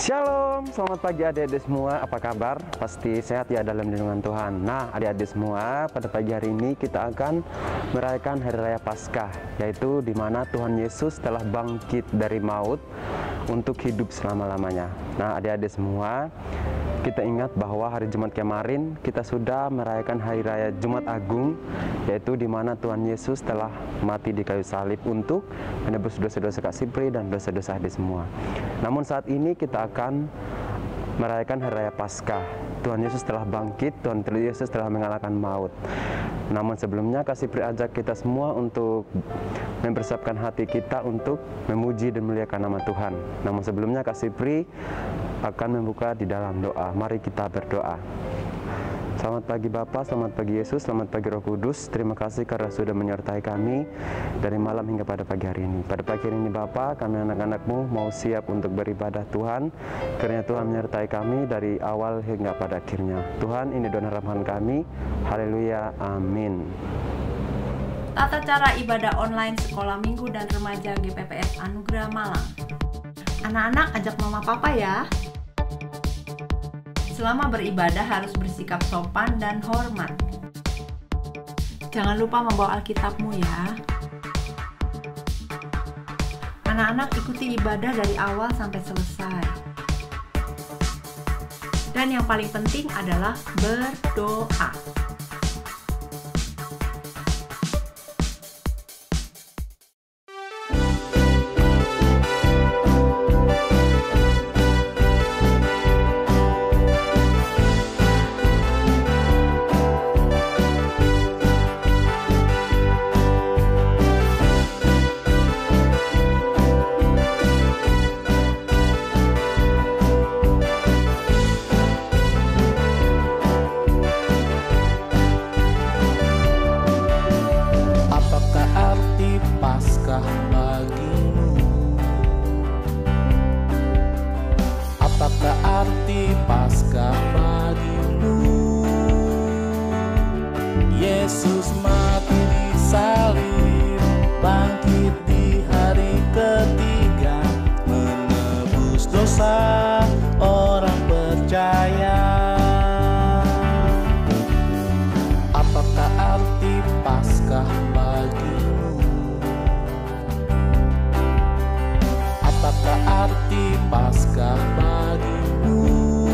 Shalom, selamat pagi adik-adik semua, apa kabar? Pasti sehat ya dalam lindungan Tuhan. Nah, adik-adik semua, pada pagi hari ini kita akan merayakan Hari Raya Paskah, yaitu di mana Tuhan Yesus telah bangkit dari maut untuk hidup selama-lamanya. Nah, adik-adik semua, kita ingat bahwa hari Jumat kemarin kita sudah merayakan Hari Raya Jumat Agung, yaitu di mana Tuhan Yesus telah mati di kayu salib untuk menebus dosa-dosa Kak Sipri dan dosa-dosa adik semua. Namun saat ini kita akan merayakan Hari Raya Paskah. Tuhan Yesus telah bangkit, Tuhan Yesus telah mengalahkan maut. Namun sebelumnya Kak Sipri ajak kita semua untuk mempersiapkan hati kita untuk memuji dan memuliakan nama Tuhan. Namun sebelumnya Kak Sipri akan membuka di dalam doa. Mari kita berdoa. Selamat pagi Bapa, selamat pagi Yesus, selamat pagi Roh Kudus. Terima kasih karena sudah menyertai kami dari malam hingga pada pagi hari ini. Pada pagi hari ini Bapa, kami anak-anak-Mu mau siap untuk beribadah Tuhan. Karena Tuhan menyertai kami dari awal hingga pada akhirnya. Tuhan, ini doa harapan kami. Haleluya, amin. Tata cara ibadah online Sekolah Minggu dan Remaja GPPS Anugerah Malang. Anak-anak ajak mama papa ya. Selama beribadah harus bersikap sopan dan hormat. Jangan lupa membawa Alkitabmu ya. Anak-anak ikuti ibadah dari awal sampai selesai. Dan yang paling penting adalah berdoa. Apakah arti Paskah bagimu? Yesus mati di salib, bangkit di hari ketiga, menebus dosa orang percaya. Apakah arti Paskah bagimu? Apakah arti Paskah bagimu?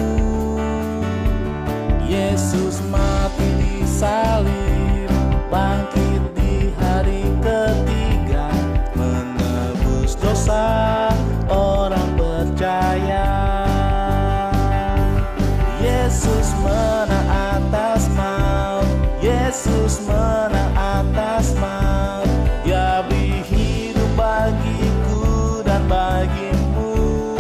Yesus mati di salib, bangkit di hari ketiga, menebus dosa orang percaya. Yesus menang atas maut, Yesus menang atas maut. Dia beri hidup bagiku dan bagimu.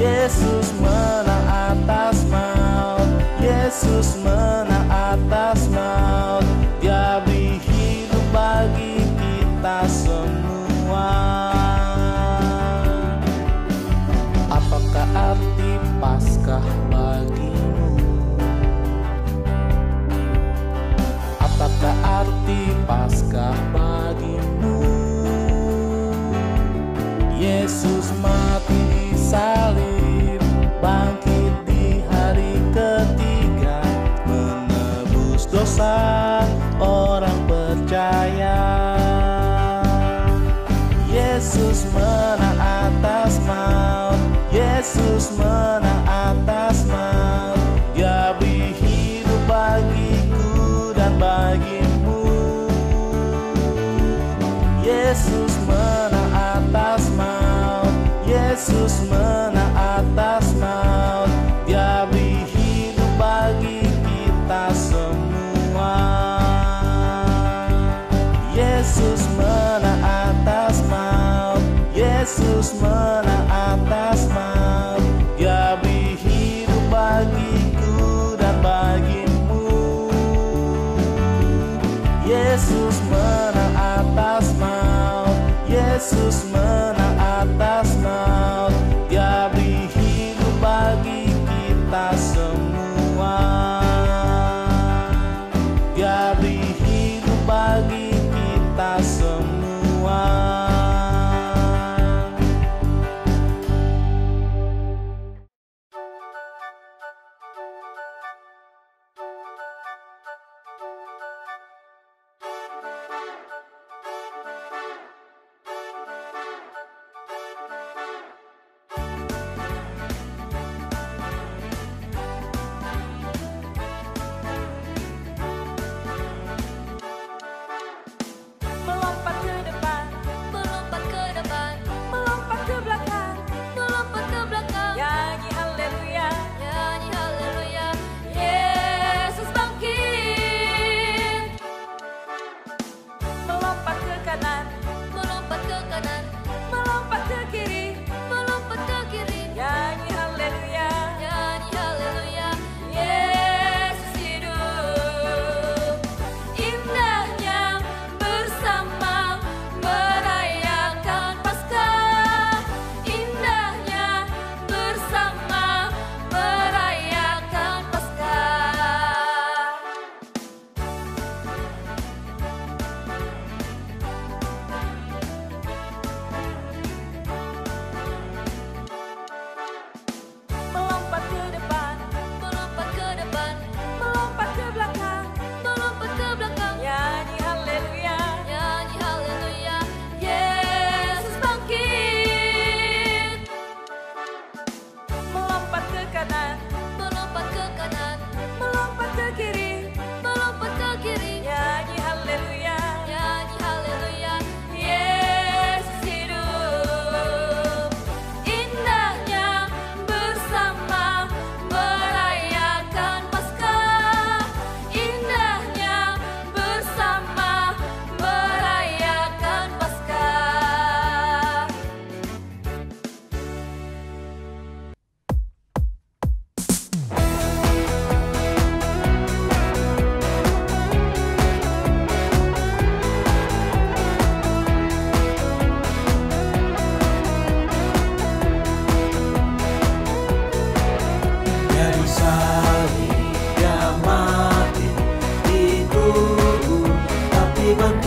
Yesus menang atas maut, Yesus menang atas maut. Dia beri hidup bagi kita semua. Apakah arti Paskah bagimu? Apakah arti Paskah bagimu? Yesus mati di salib, bangkit di hari ketiga, menebus dosa orang percaya. Yesus menang atas maut, Yesus menang atas maut. Dia beri hidup bagiku dan bagimu. Yesus menang atas maut, Yesus menang atas maut. Dia beri hidup bagi kita semua. Yesus menang atas maut, Yesus menang atas maut. Dia beri hidup bagiku dan bagimu. Yesus menang atas maut, Yesus menang atas maut. Dia beri hidup bagi kita semua. Dia beri hidup bagi kita semua.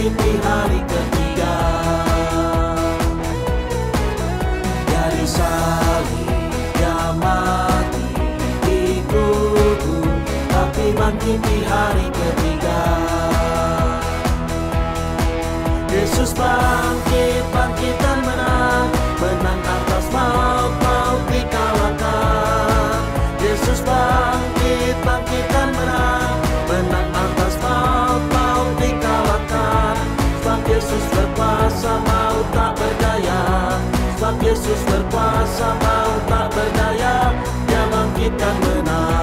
bangkit di hari ketiga. Dari salib dia mati dikubur, tapi bangkit di hari ketiga. Yesus bangkit, bangkit dan menang, menang atas maut, maut dikalahkan. Yesus bangkit, bangkit dan menang, menang atas maut, maut dikalahkan. Sebab Yesus berkuasa, maut tak berdaya. Sebab Yesus berkuasa, maut tak berdaya. Dia bangkit dan menang.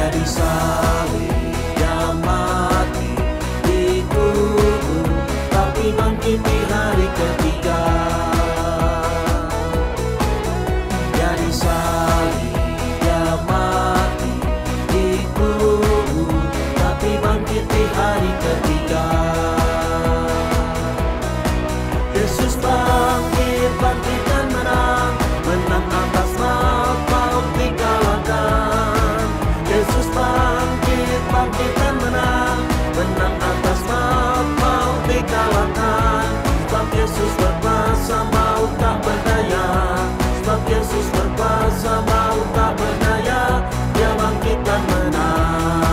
Di salib dia mati dikubur, tapi bangkit di hari ketiga. Di salib dia mati dikubur, tapi bangkit di hari ketiga. Yesus bangkit, bangkit dan menang, menang atas maut, maut dikalahkan. Yesus bangkit, bangkit dan menang, menang atas maut, maut dikalahkan. Sebab Yesus berkuasa, maut tak berdaya. Sebab Yesus berkuasa, maut tak berdaya. Dia bangkit dan menang.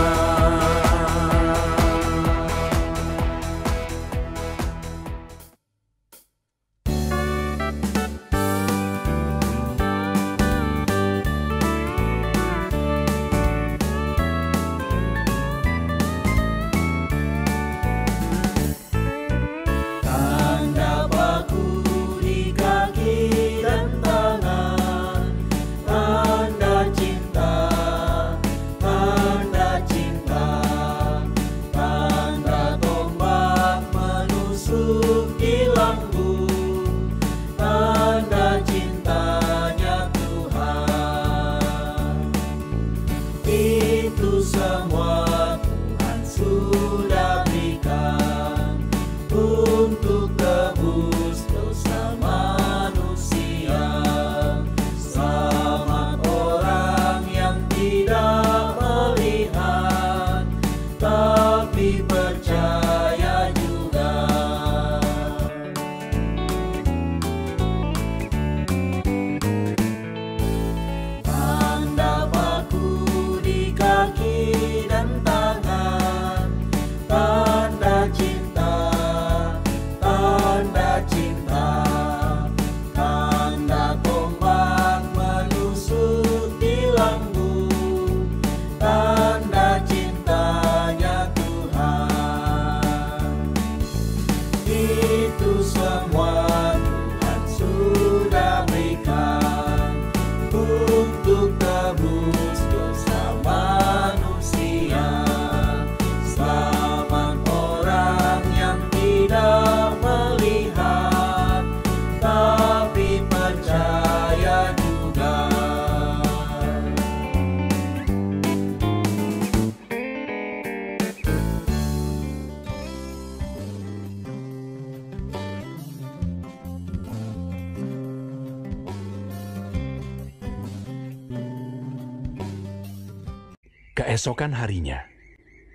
Keesokan harinya,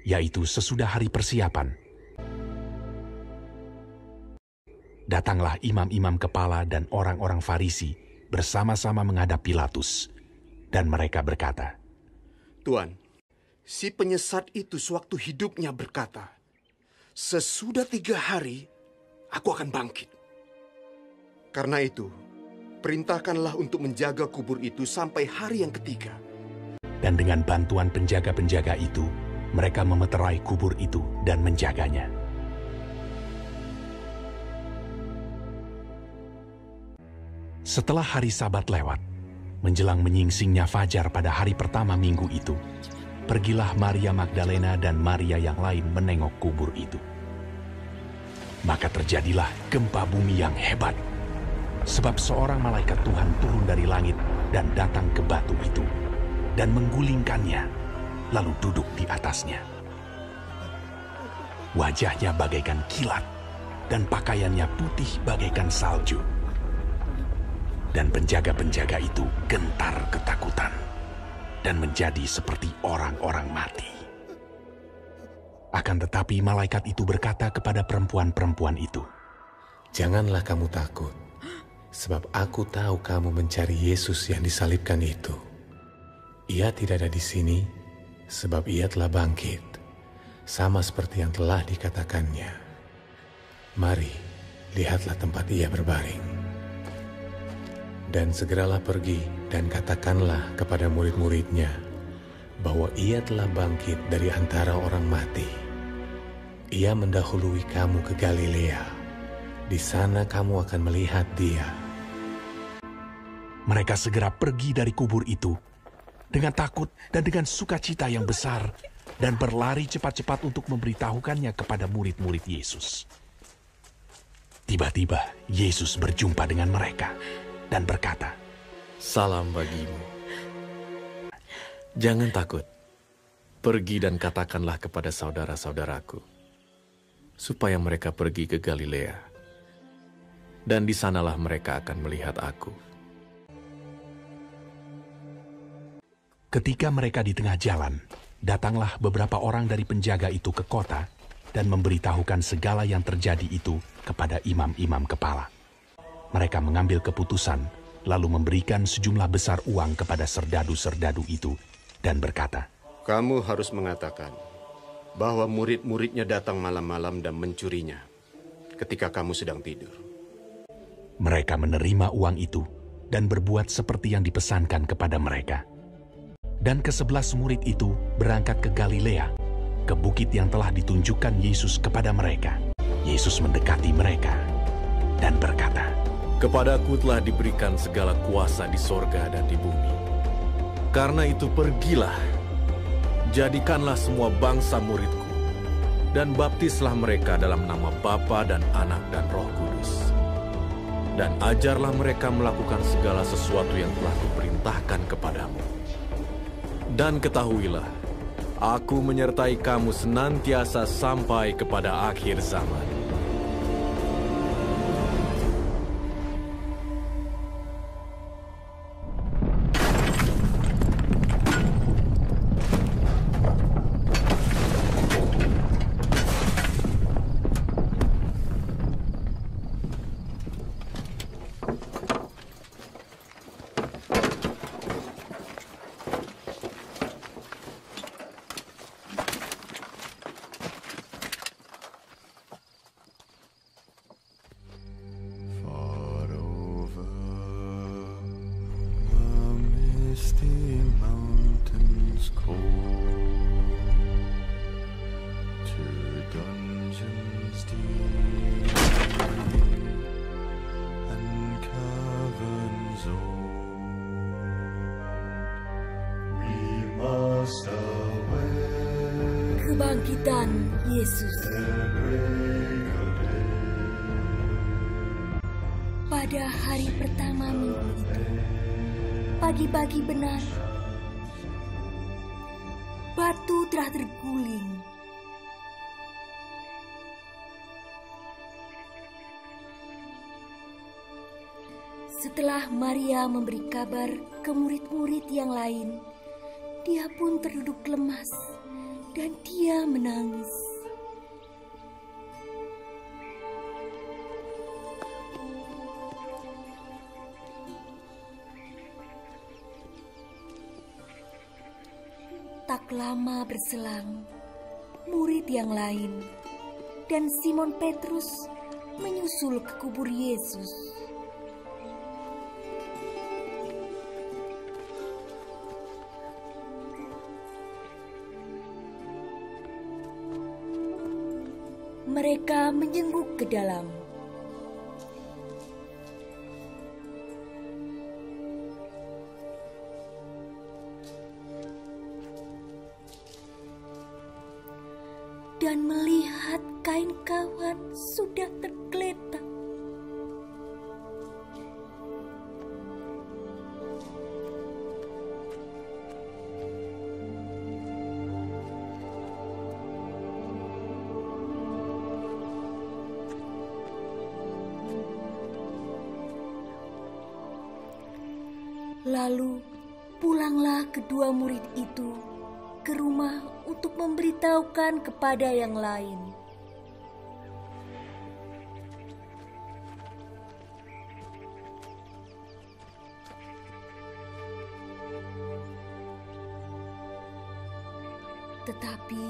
yaitu sesudah hari persiapan, datanglah imam-imam kepala dan orang-orang Farisi bersama-sama menghadap Pilatus, dan mereka berkata, "Tuan, si penyesat itu sewaktu hidupnya berkata, 'Sesudah 3 hari, aku akan bangkit.' Karena itu, perintahkanlah untuk menjaga kubur itu sampai hari yang ketiga." Dan dengan bantuan penjaga-penjaga itu, mereka memeterai kubur itu dan menjaganya. Setelah hari Sabat lewat, menjelang menyingsingnya fajar pada hari pertama minggu itu, pergilah Maria Magdalena dan Maria yang lain menengok kubur itu. Maka terjadilah gempa bumi yang hebat, sebab seorang malaikat Tuhan turun dari langit dan datang ke batu itu, dan menggulingkannya, lalu duduk di atasnya. Wajahnya bagaikan kilat, dan pakaiannya putih bagaikan salju. Dan penjaga-penjaga itu gentar ketakutan dan menjadi seperti orang-orang mati. Akan tetapi malaikat itu berkata kepada perempuan-perempuan itu, "Janganlah kamu takut, sebab aku tahu kamu mencari Yesus yang disalibkan itu. Ia tidak ada di sini, sebab ia telah bangkit, sama seperti yang telah dikatakannya. Mari, lihatlah tempat ia berbaring. Dan segeralah pergi dan katakanlah kepada murid-muridnya bahwa ia telah bangkit dari antara orang mati. Ia mendahului kamu ke Galilea. Di sana kamu akan melihat dia." Mereka segera pergi dari kubur itu dengan takut dan dengan sukacita yang besar dan berlari cepat-cepat untuk memberitahukannya kepada murid-murid Yesus. Tiba-tiba Yesus berjumpa dengan mereka dan berkata, "Salam bagimu. Jangan takut. Pergi dan katakanlah kepada saudara-saudaraku, supaya mereka pergi ke Galilea. Dan di sanalah mereka akan melihat aku." Ketika mereka di tengah jalan, datanglah beberapa orang dari penjaga itu ke kota dan memberitahukan segala yang terjadi itu kepada imam-imam kepala. Mereka mengambil keputusan, lalu memberikan sejumlah besar uang kepada serdadu-serdadu itu dan berkata, Kamu harus mengatakan bahwa murid-muridnya datang malam-malam dan mencurinya ketika kamu sedang tidur. Mereka menerima uang itu dan berbuat seperti yang dipesankan kepada mereka. Dan ke-11 murid itu berangkat ke Galilea, ke bukit yang telah ditunjukkan Yesus kepada mereka. Yesus mendekati mereka dan berkata, "Kepadaku telah diberikan segala kuasa di sorga dan di bumi. Karena itu pergilah, jadikanlah semua bangsa muridku, dan baptislah mereka dalam nama Bapa dan Anak dan Roh Kudus. Dan ajarlah mereka melakukan segala sesuatu yang telah kuperintahkan kepadamu. Dan ketahuilah, aku menyertai kamu senantiasa sampai kepada akhir zaman." Kebangkitan Yesus. Pada hari pertama minggu itu, pagi-pagi benar, batu telah terguling. Setelah Maria memberi kabar ke murid-murid yang lain, dia pun terduduk lemas dan dia menangis. Tak lama berselang, murid yang lain dan Simon Petrus menyusul ke kubur Yesus. Mereka menjenguk ke dalam. Dan melihat kain kafan sudah tergeletak. Lalu pulanglah kedua murid itu ke rumah untuk memberitahukan kepada yang lain. Tetapi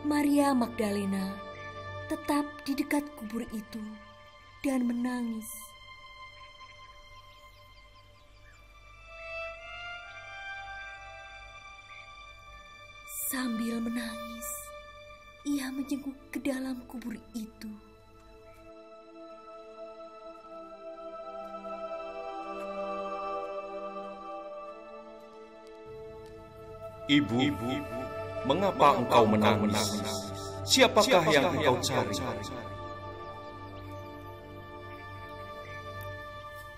Maria Magdalena tetap di dekat kubur itu dan menangis. Sambil menangis, ia menjenguk ke dalam kubur itu. Ibu, mengapa engkau menangis? Siapakah yang engkau cari?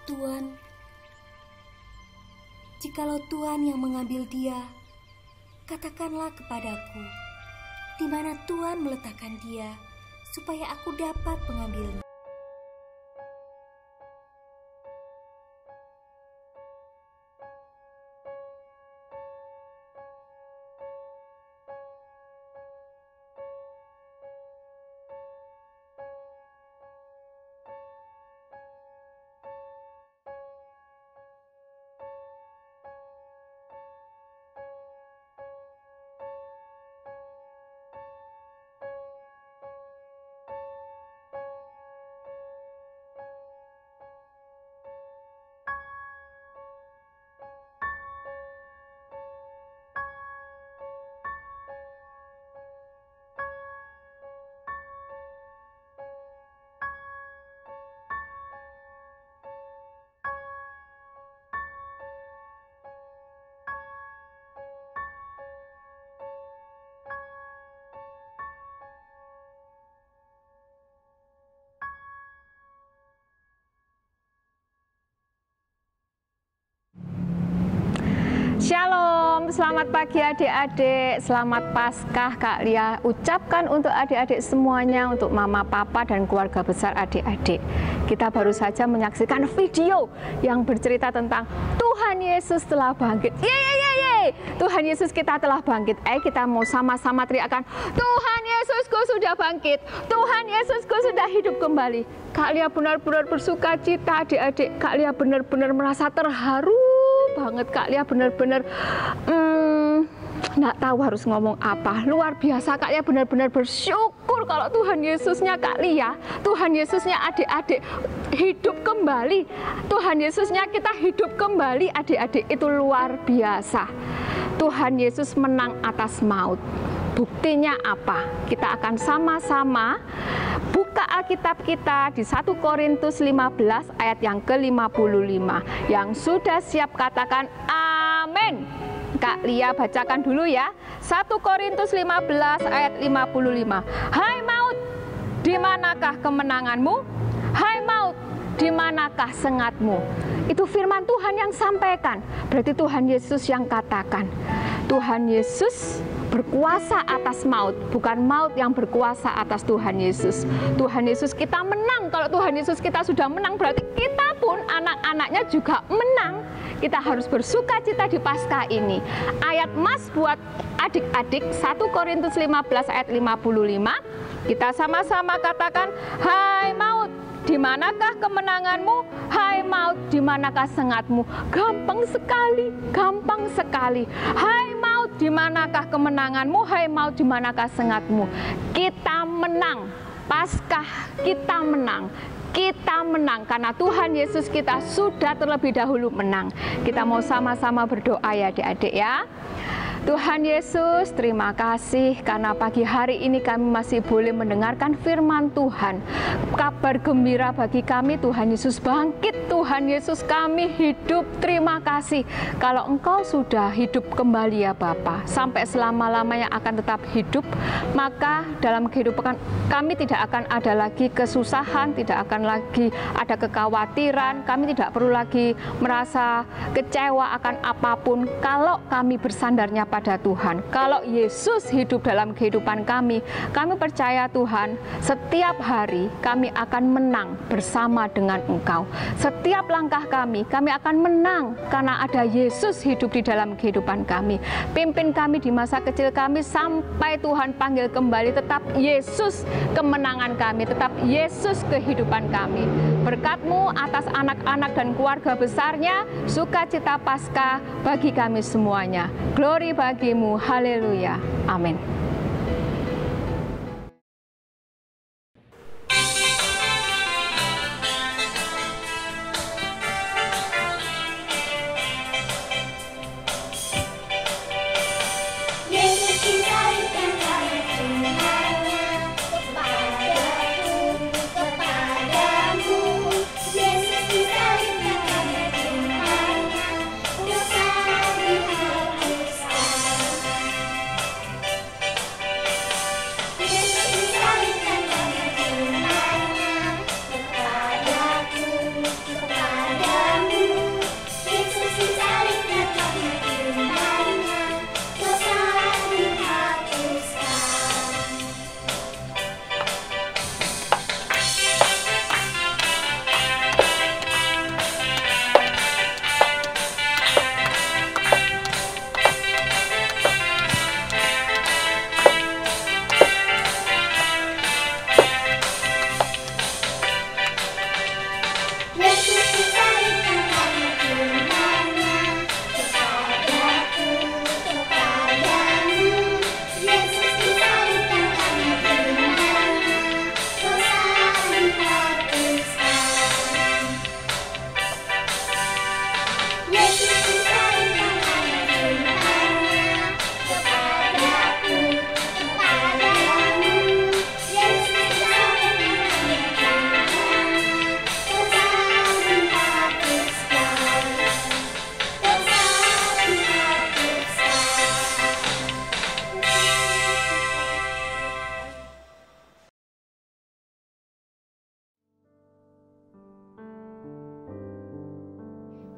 Tuan, jikalau Tuan yang mengambil dia, katakanlah kepadaku, di mana Tuan meletakkan dia, supaya aku dapat mengambilnya. Shalom, selamat pagi adik-adik, selamat Paskah Kak Lia ucapkan untuk adik-adik semuanya, untuk mama, papa, dan keluarga besar adik-adik. Kita baru saja menyaksikan video yang bercerita tentang Tuhan Yesus telah bangkit. Yeay! Tuhan Yesus kita telah bangkit. Kita mau sama-sama teriakan, Tuhan Yesusku sudah bangkit, Tuhan Yesusku sudah hidup kembali. Kak Lia benar-benar bersuka cita adik-adik, Kak Lia benar-benar merasa terharu banget. Kak Lia benar-benar nggak tahu harus ngomong apa. Luar biasa, Kak Lia benar-benar bersyukur kalau Tuhan Yesusnya Kak Lia, Tuhan Yesusnya adik-adik hidup kembali. Tuhan Yesusnya kita hidup kembali adik-adik, itu luar biasa. Tuhan Yesus menang atas maut. Buktinya apa? Kita akan sama-sama buka Alkitab kita di 1 Korintus 15 ayat yang ke-55. Yang sudah siap katakan amin. Kak Lia bacakan dulu ya. 1 Korintus 15 ayat 55. Hai maut, di manakah kemenanganmu? Hai maut, di manakah sengatmu? Itu firman Tuhan yang sampaikan. Berarti Tuhan Yesus yang katakan. Tuhan Yesus berkuasa atas maut, bukan maut yang berkuasa atas Tuhan Yesus. Tuhan Yesus kita menang. Kalau Tuhan Yesus kita sudah menang, berarti kita pun anak-anaknya juga menang. Kita harus bersuka cita di Paskah ini. Ayat mas buat adik-adik 1 Korintus 15 ayat 55. Kita sama-sama katakan, hai maut, di manakah kemenanganmu? Hai maut, di manakah sengatmu? Gampang sekali, gampang sekali. Hai maut, di manakah kemenanganmu? Hai maut, di manakah sengatmu? Kita menang. Paskah kita menang. Kita menang karena Tuhan Yesus kita sudah terlebih dahulu menang. Kita mau sama-sama berdoa ya adik-adik ya. Tuhan Yesus, terima kasih karena pagi hari ini kami masih boleh mendengarkan firman Tuhan. Kabar gembira bagi kami, Tuhan Yesus bangkit, Tuhan Yesus kami hidup. Terima kasih kalau Engkau sudah hidup kembali ya Bapa, sampai selama-lamanya akan tetap hidup. Maka dalam kehidupan kami tidak akan ada lagi kesusahan, tidak akan lagi ada kekhawatiran, kami tidak perlu lagi merasa kecewa akan apapun kalau kami bersandarnya kepada Tuhan. Kalau Yesus hidup dalam kehidupan kami percaya Tuhan, setiap hari kami akan menang bersama dengan Engkau. Setiap langkah kami akan menang karena ada Yesus hidup di dalam kehidupan kami. Pimpin kami di masa kecil kami sampai Tuhan panggil kembali, tetap Yesus kemenangan kami, tetap Yesus kehidupan kami. Berkat-Mu atas anak-anak dan keluarga besarnya, sukacita Paskah bagi kami semuanya. Glory bagi-Mu, haleluya, amin.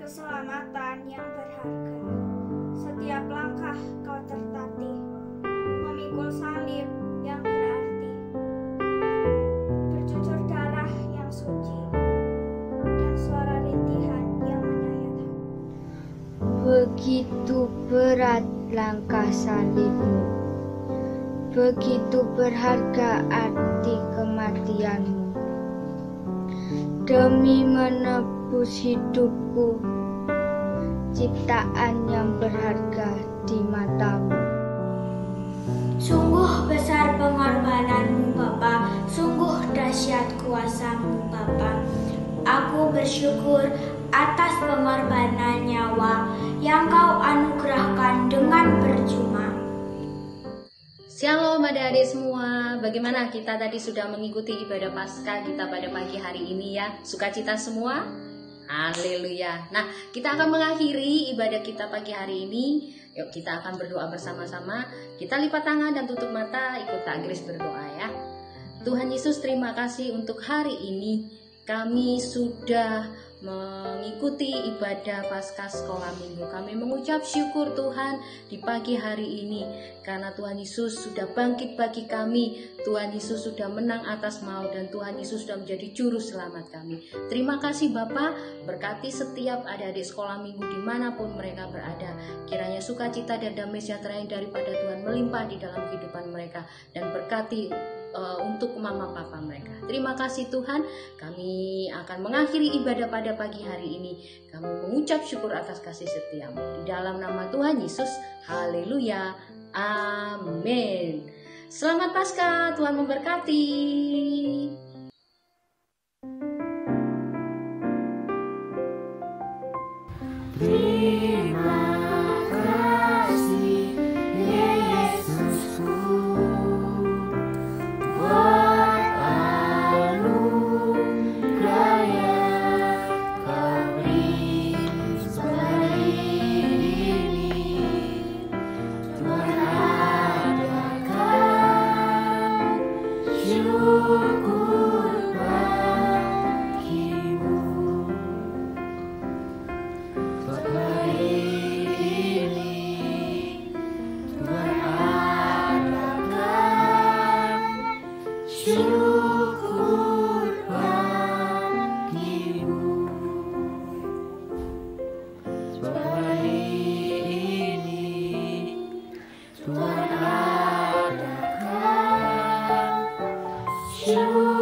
Keselamatan yang berharga. Setiap langkah kau tertatih, memikul salib yang berarti, bercucur darah yang suci, dan suara rintihan yang menyayat hati. Begitu berat langkah salibmu, begitu berharga arti kematianmu, demi menebus hidupku, ciptaan yang berharga di matamu. Sungguh besar pengorbananmu Bapa, sungguh dahsyat kuasamu Bapa. Aku bersyukur atas pengorbanan nyawa yang kau anugerahkan dengan percuma. Shalom adik-adik semua, bagaimana kita tadi sudah mengikuti ibadah Paskah kita pada pagi hari ini ya? Sukacita semua? Haleluya. Nah, kita akan mengakhiri ibadah kita pagi hari ini. Yuk kita akan berdoa bersama-sama. Kita lipat tangan dan tutup mata, ikut Kak Grace berdoa ya. Tuhan Yesus, terima kasih untuk hari ini. Kami sudah mengikuti ibadah Paskah Sekolah Minggu. Kami mengucap syukur Tuhan di pagi hari ini karena Tuhan Yesus sudah bangkit bagi kami. Tuhan Yesus sudah menang atas maut dan Tuhan Yesus sudah menjadi juru selamat kami. Terima kasih Bapa, berkati setiap adik-adik Sekolah Minggu dimanapun mereka berada. Kiranya sukacita dan damai sejahtera yang daripada Tuhan melimpah di dalam kehidupan mereka dan berkati untuk mama papa mereka. Terima kasih Tuhan, kami akan mengakhiri ibadah pada pagi hari ini. Kami mengucap syukur atas kasih setia-Mu. Di dalam nama Tuhan Yesus, haleluya, amin. Selamat Paskah, Tuhan memberkati. Terima kasih Yesusku buat anugerah yang Kau beri seperti ini. Tuhan adakan syukur bagimu. Tuhan bersyukur bagimu. Sebab hari ini Tuhan adakan syukur.